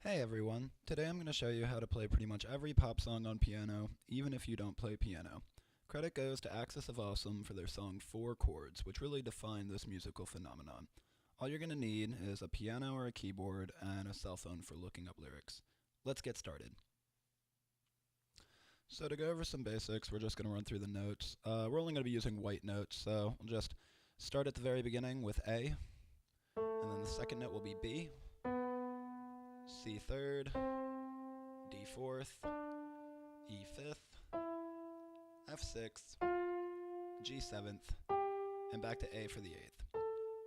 Hey everyone, today I'm going to show you how to play pretty much every pop song on piano, even if you don't play piano. Credit goes to Axis of Awesome for their song 4 Chords, which really define this musical phenomenon. All you're going to need is a piano or a keyboard and a cell phone for looking up lyrics. Let's get started. So to go over some basics, we're just going to run through the notes. We're only going to be using white notes, so we'll just start at the very beginning with A, and then the second note will be B, C third, D fourth, E fifth, F sixth, G seventh, and back to A for the eighth.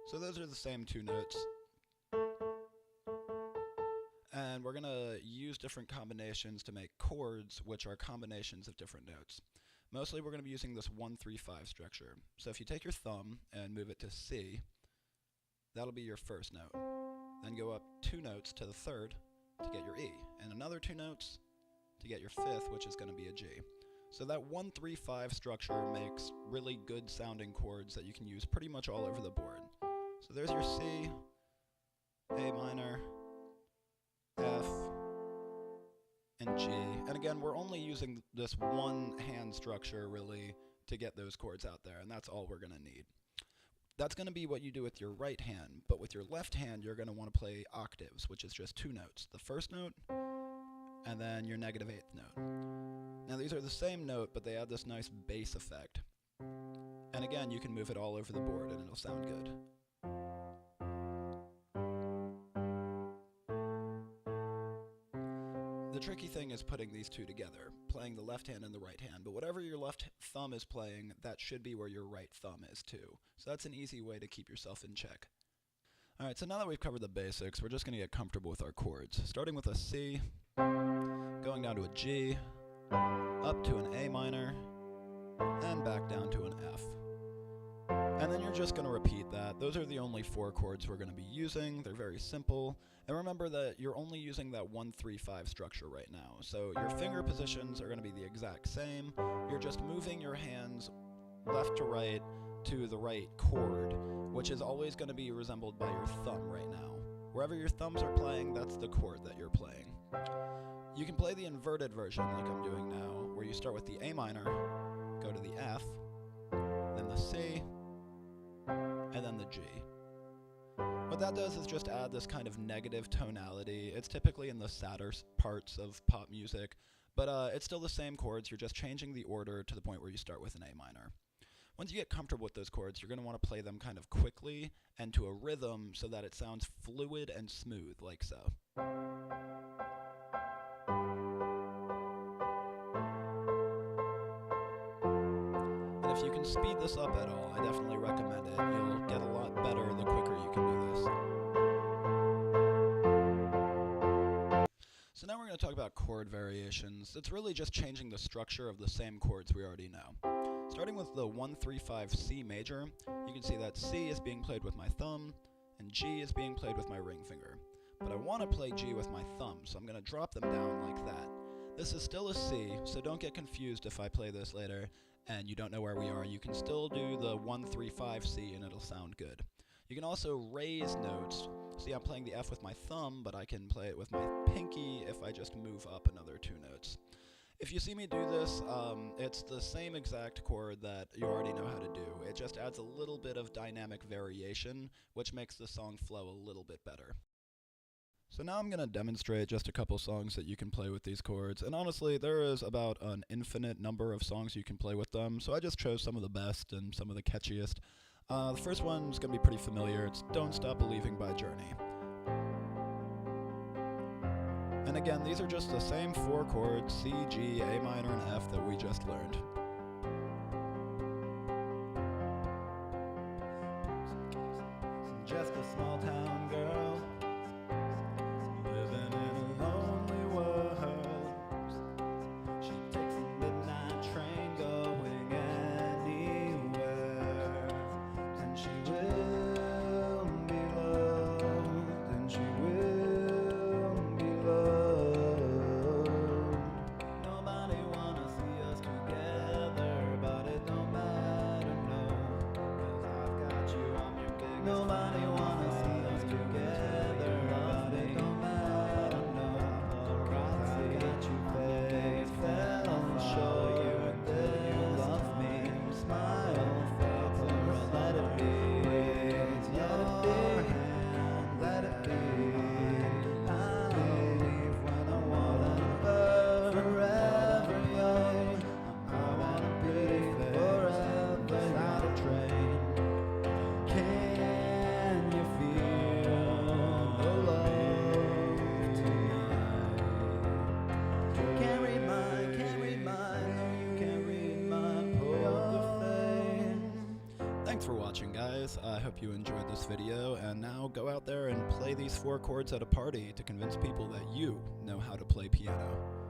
So those are the same two notes. And we're going to use different combinations to make chords, which are combinations of different notes. Mostly we're going to be using this 1-3-5 structure. So if you take your thumb and move it to C, that'll be your first note. Then go up 2 notes to the third to get your E, and another 2 notes to get your fifth, which is going to be a G. So that 1-3-5 structure makes really good sounding chords that you can use pretty much all over the board. So there's your C, A minor, F, and G. And again, we're only using this one hand structure really to get those chords out there, and that's all we're going to need. That's going to be what you do with your right hand, but with your left hand you're going to want to play octaves, which is just 2 notes. The first note, and then your negative 8th note. Now these are the same note, but they add this nice bass effect. And again, you can move it all over the board and it'll sound good. The tricky thing is putting these two together, playing the left hand and the right hand, but whatever your left thumb is playing, that should be where your right thumb is too. So that's an easy way to keep yourself in check. Alright, so now that we've covered the basics, we're just going to get comfortable with our chords. Starting with a C, going down to a G, up to an A minor, and back down to an F. And then you're just going to repeat that. Those are the only 4 chords we're going to be using. They're very simple. And remember that you're only using that 1-3-5 structure right now. So your finger positions are going to be the exact same. You're just moving your hands left to right to the right chord, which is always going to be resembled by your thumb right now. Wherever your thumbs are playing, that's the chord that you're playing. You can play the inverted version like I'm doing now, where you start with the A minor, go to the F, then the C, and then the G. What that does is just add this kind of negative tonality. It's typically in the sadder parts of pop music, but it's still the same chords. You're just changing the order to the point where you start with an A minor. Once you get comfortable with those chords, you're going to want to play them kind of quickly and to a rhythm so that it sounds fluid and smooth, like so. If you can speed this up at all, I definitely recommend it. You'll get a lot better the quicker you can do this. So now we're going to talk about chord variations. It's really just changing the structure of the same chords we already know. Starting with the 1-3-5 C major, you can see that C is being played with my thumb, and G is being played with my ring finger. But I want to play G with my thumb, so I'm going to drop them down like that. This is still a C, so don't get confused if I play this later and you don't know where we are. You can still do the 1-3-5 C and it'll sound good. You can also raise notes. See, I'm playing the F with my thumb, but I can play it with my pinky if I just move up another 2 notes. If you see me do this, it's the same exact chord that you already know how to do. It just adds a little bit of dynamic variation, which makes the song flow a little bit better. So now I'm going to demonstrate just a couple songs that you can play with these chords, and honestly there is about an infinite number of songs you can play with them, so I just chose some of the best and some of the catchiest. The first one's going to be pretty familiar. It's Don't Stop Believing by Journey. And again, these are just the same 4 chords, C, G, A minor, and F that we just learned. Just a small town girl living in a lonely world. She takes a midnight train going anywhere, and she will be loved, and she will be loved. Nobody wanna see us together, but it don't matter, no, 'cause I've got you, I'm your biggest. Nobody wanna see us together, but it don't matter, no. thanks for watching, guys. I hope you enjoyed this video, and now go out there and play these 4 chords at a party to convince people that you know how to play piano.